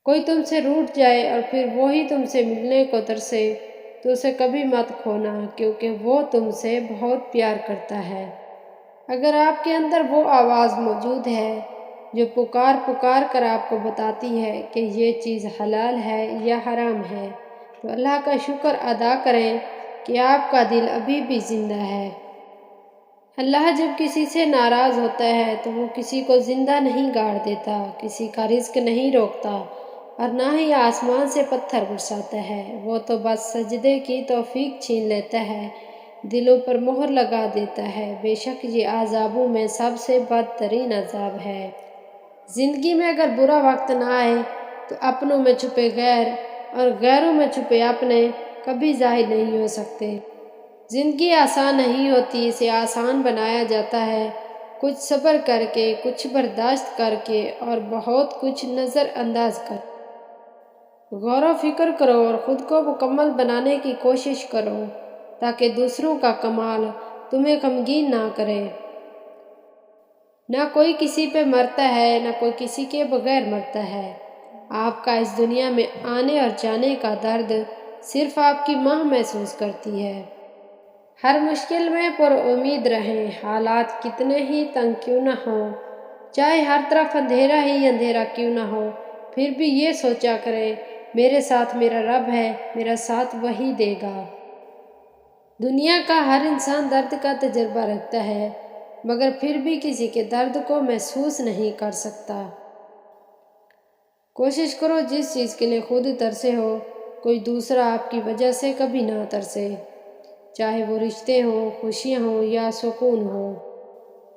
کوئی تم سے روٹھ جائے اور پھر وہی تم سے ملنے کو ترسے تو اسے کبھی مت کھونا، کیونکہ وہ تم سے بہت پیار کرتا ہے۔ اگر آپ کے اندر وہ آواز موجود ہے جو پکار پکار کر آپ کو بتاتی ہے کہ یہ چیز حلال ہے یا حرام ہے، تو اللہ کا شکر ادا کریں کہ آپ کا دل ابھی بھی زندہ ہے۔ اللہ جب کسی سے ناراض ہوتا ہے تو وہ کسی کو زندہ نہیں گاڑ دیتا، کسی کا رزق نہیں روکتا اور نہ ہی آسمان سے پتھر برساتا ہے۔ وہ تو بس سجدے کی توفیق چھین لیتا ہے، دلوں پر مہر لگا دیتا ہے۔ بے شک یہ عذابوں میں سب سے بدترین عذاب ہے۔ زندگی میں اگر برا وقت نہ آئے تو اپنوں میں چھپے غیر اور غیروں میں چھپے اپنے کبھی ظاہر نہیں ہو سکتے۔ زندگی آسان نہیں ہوتی، اسے آسان بنایا جاتا ہے کچھ صبر کر کے، کچھ برداشت کر کے اور بہت کچھ نظر انداز کر۔ غور و فکر کرو اور خود کو مکمل بنانے کی کوشش کرو تاکہ دوسروں کا کمال تمہیں غمگین نہ کرے۔ نہ کوئی کسی پہ مرتا ہے، نہ کوئی کسی کے بغیر مرتا ہے۔ آپ کا اس دنیا میں آنے اور جانے کا درد صرف آپ کی ماں محسوس کرتی ہے۔ ہر مشکل میں پر امید رہیں، حالات کتنے ہی تنگ کیوں نہ ہوں، چاہے ہر طرف اندھیرا ہی اندھیرا کیوں نہ ہو، پھر بھی یہ سوچا کریں میرے ساتھ میرا رب ہے، میرا ساتھ وہی دے گا۔ دنیا کا ہر انسان درد کا تجربہ رکھتا ہے، مگر پھر بھی کسی کے درد کو محسوس نہیں کر سکتا۔ کوشش کرو جس چیز کے لیے خود ترسے ہو، کوئی دوسرا آپ کی وجہ سے کبھی نہ ترسے، چاہے وہ رشتے ہوں، خوشیاں ہوں یا سکون ہو۔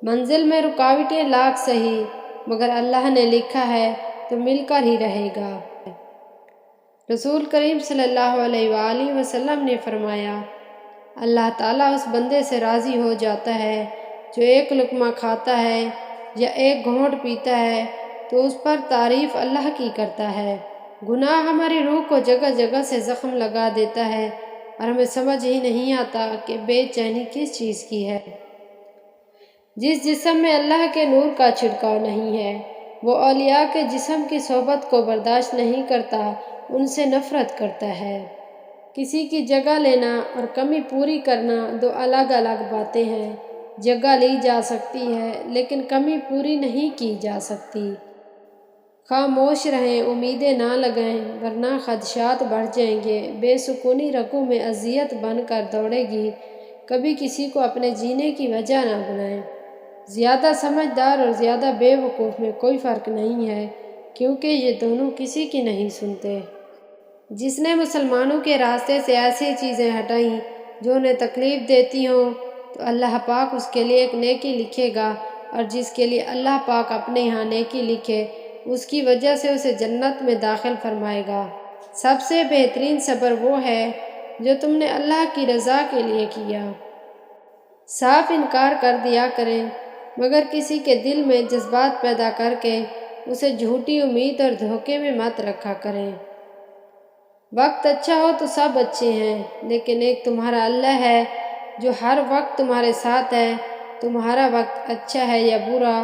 منزل میں رکاوٹیں لاکھ سہی، مگر اللہ نے لکھا ہے تو مل کر ہی رہے گا۔ رسول کریم صلی اللہ علیہ وآلہ وسلم نے فرمایا، اللہ تعالیٰ اس بندے سے راضی ہو جاتا ہے جو ایک لقمہ کھاتا ہے یا ایک گھونٹ پیتا ہے تو اس پر تعریف اللہ کی کرتا ہے۔ گناہ ہماری روح کو جگہ جگہ سے زخم لگا دیتا ہے اور ہمیں سمجھ ہی نہیں آتا کہ بے چینی کس چیز کی ہے۔ جس جسم میں اللہ کے نور کا چھڑکاؤ نہیں ہے، وہ اولیاء کے جسم کی صحبت کو برداشت نہیں کرتا، ان سے نفرت کرتا ہے۔ کسی کی جگہ لینا اور کمی پوری کرنا دو الگ الگ باتیں ہیں۔ جگہ لی جا سکتی ہے لیکن کمی پوری نہیں کی جا سکتی۔ خاموش رہیں، امیدیں نہ لگائیں، ورنہ خدشات بڑھ جائیں گے۔ بے سکونی رگوں میں اذیت بن کر دوڑے گی۔ کبھی کسی کو اپنے جینے کی وجہ نہ بنائیں۔ زیادہ سمجھدار اور زیادہ بے وقوف میں کوئی فرق نہیں ہے، کیونکہ یہ دونوں کسی کی نہیں سنتے۔ جس نے مسلمانوں کے راستے سے ایسی چیزیں ہٹائیں جو انہیں تکلیف دیتی ہوں تو اللہ پاک اس کے لیے ایک نیکی لکھے گا، اور جس کے لیے اللہ پاک اپنے یہاں نیکی لکھے اس کی وجہ سے اسے جنت میں داخل فرمائے گا۔ سب سے بہترین صبر وہ ہے جو تم نے اللہ کی رضا کے لیے کیا۔ صاف انکار کر دیا کریں، مگر کسی کے دل میں جذبات پیدا کر کے اسے جھوٹی امید اور دھوکے میں مت رکھا کریں۔ وقت اچھا ہو تو سب اچھے ہیں، لیکن ایک تمہارا اللہ ہے جو ہر وقت تمہارے ساتھ ہے۔ تمہارا وقت اچھا ہے یا برا،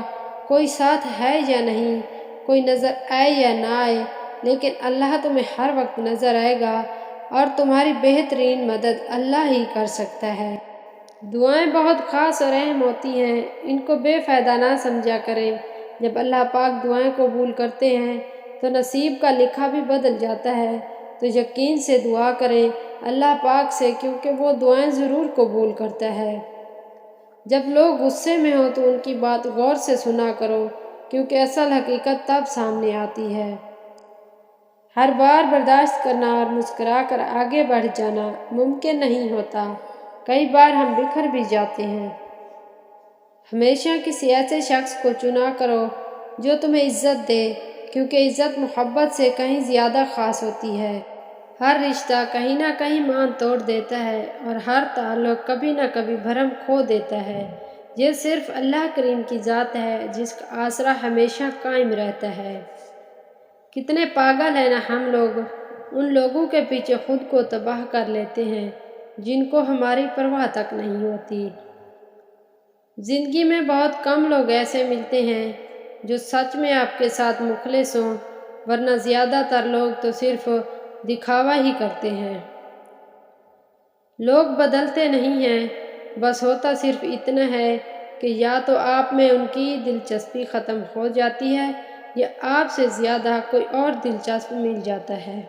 کوئی ساتھ ہے یا نہیں، کوئی نظر آئے یا نہ آئے، لیکن اللہ تمہیں ہر وقت نظر آئے گا اور تمہاری بہترین مدد اللہ ہی کر سکتا ہے۔ دعائیں بہت خاص اور اہم ہوتی ہیں، ان کو بے فائدہ نہ سمجھا کریں۔ جب اللہ پاک دعائیں قبول کرتے ہیں تو نصیب کا لکھا بھی بدل جاتا ہے، تو یقین سے دعا کریں اللہ پاک سے، کیونکہ وہ دعائیں ضرور قبول کرتا ہے۔ جب لوگ غصے میں ہوں تو ان کی بات غور سے سنا کرو، کیونکہ اصل حقیقت تب سامنے آتی ہے۔ ہر بار برداشت کرنا اور مسکرا کر آگے بڑھ جانا ممکن نہیں ہوتا، کئی بار ہم بکھر بھی جاتے ہیں۔ ہمیشہ کسی ایسے شخص کو چنا کرو جو تمہیں عزت دے، کیونکہ عزت محبت سے کہیں زیادہ خاص ہوتی ہے۔ ہر رشتہ کہیں نہ کہیں مان توڑ دیتا ہے اور ہر تعلق کبھی نہ کبھی بھرم کھو دیتا ہے۔ یہ صرف اللہ کریم کی ذات ہے جس کا آسرا ہمیشہ قائم رہتا ہے۔ کتنے پاگل ہیں نا ہم لوگ، ان لوگوں کے پیچھے خود کو تباہ کر لیتے ہیں جن کو ہماری پرواہ تک نہیں ہوتی۔ زندگی میں بہت کم لوگ ایسے ملتے ہیں جو سچ میں آپ کے ساتھ مخلص ہوں ورنہ زیادہ تر لوگ تو صرف دکھاوا ہی کرتے ہیں۔ لوگ بدلتے نہیں ہیں، بس ہوتا صرف اتنا ہے کہ یا تو آپ میں ان کی دلچسپی ختم ہو جاتی ہے یا آپ سے زیادہ کوئی اور دلچسپ مل جاتا ہے۔